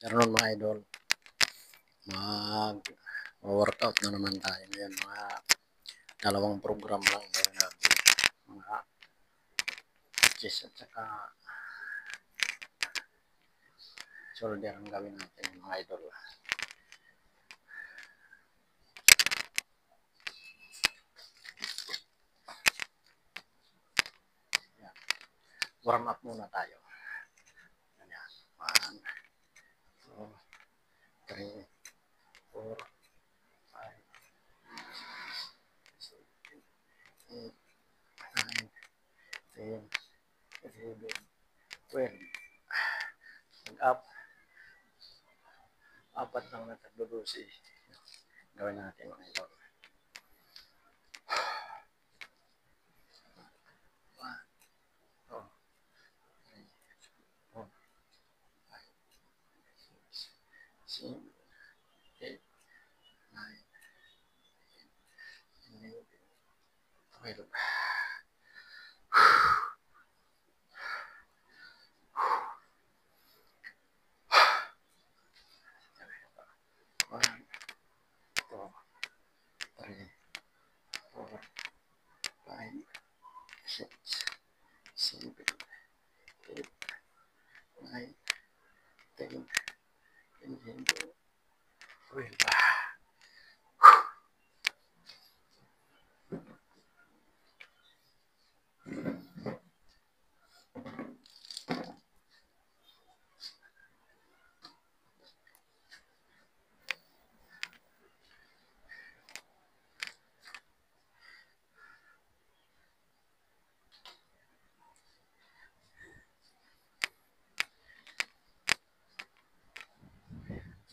Meron mga idol, mag-workout na naman tayo ngayon. Mga dalawang program lang gawin natin. Mga chest at saka shoulder ang gawin natin mga idol. Yan. Warm up muna tayo. Yan. 1, 2, 3, 4, 5, 6, 7, 8, 9, 10, 11, 12. Mag-up. Apat lang na tagdudusi. Gawin natin mga idol. 1, 2, 3, 4, 5, 6, 7, 8, 9, 10, 11, 12. One, 2, 3, 4, 5, 6, 7, 8, 9, 10, 11, 12.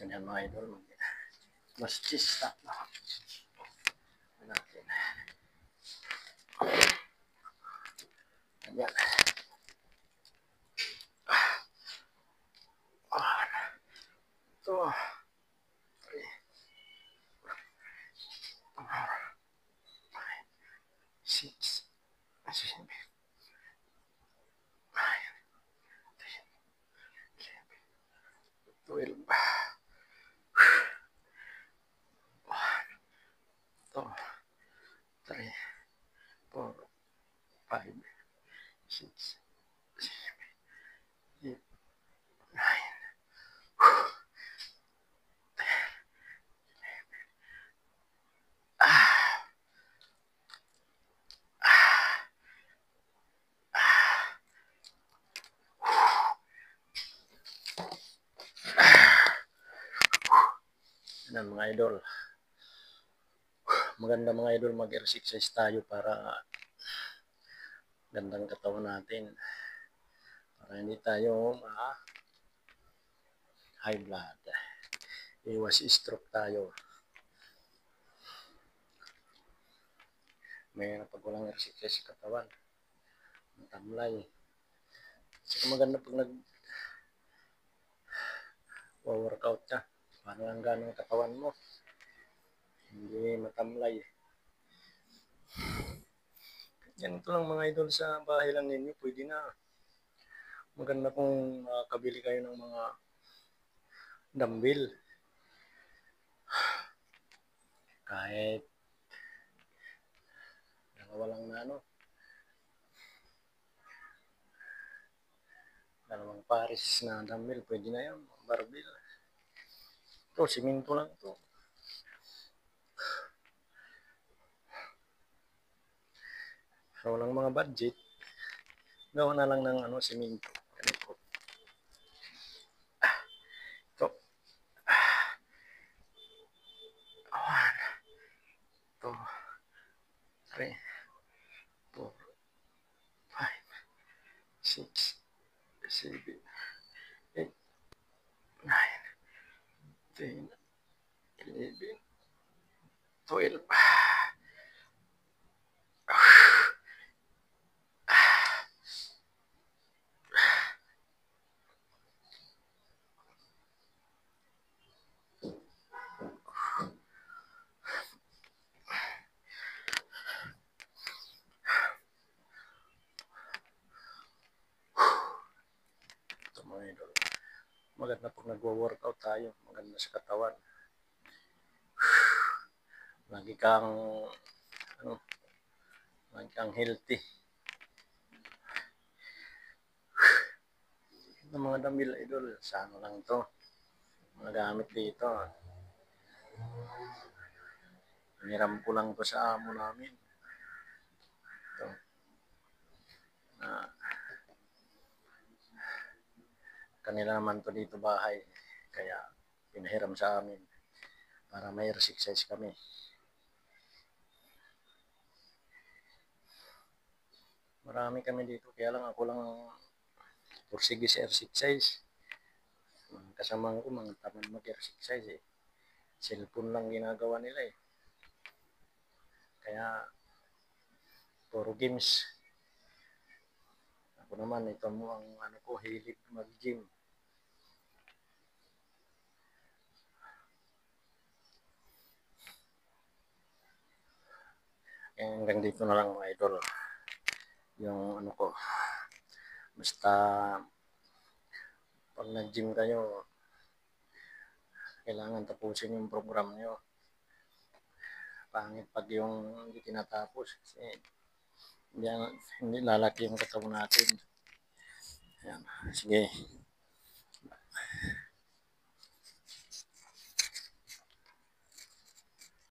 Ganyan mga idol. Mas chista na. Natin. Ganyan. 1, 2, 3, 4, 5, 6, 7, 9, 10, 11, 12. 1, 2, 3, 4, 5, 6, 7, 8, 9, 10. Yan mga idol. Maganda mga idol, mag-exercise tayo para gandang katawan natin. Para hindi tayo high blood. Iwas stroke tayo. May pag walang exercise sa katawan. Matamlay. Saka maganda pag nag-workout ka. Parang ang ganang katawan mo. Hindi matamlay. Yan ito lang mga idol, sa bahay lang ninyo. Pwede na. Maganda kung makakabili kayo ng mga dumbbell. Kahit walang dalawang pares na dumbbell, pwede na yan. Barbell. Ito, siminto lang ito. So, walang mga budget, gawa na lang ng siminto. Ganito. Ito. 1, 2, 3, 4, 5, 6, 7, 8, 9, 10, 11, 12. Ito mga idol. Maganda pag nagwo-workout tayo, maganda sa katawan. Lagi kang lagi kang healthy. Ito mga dumbbell idol, sa ano lang to, mga gamit dito. Hiniram ko lang to sa amo namin. Ito. Kanila naman to dito bahay, kaya pinahiram sa amin para may exercise kami. Marami kami dito, kaya lang ako lang pursige sa exercise. Kasama ko mga tamad mag-exercise eh. Cellphone lang ginagawa nila eh. Kaya puro games. Ako naman, ito mo ang ano ko, hilig mag-gym. Hanggang dito na lang mga idol. Yung ano ko, basta pag nag-gym kayo, kailangan tapusin yung program nyo. Pangit pag yung hindi tinatapos kasi hindi lalaki yung katawan natin. Ayan. Sige.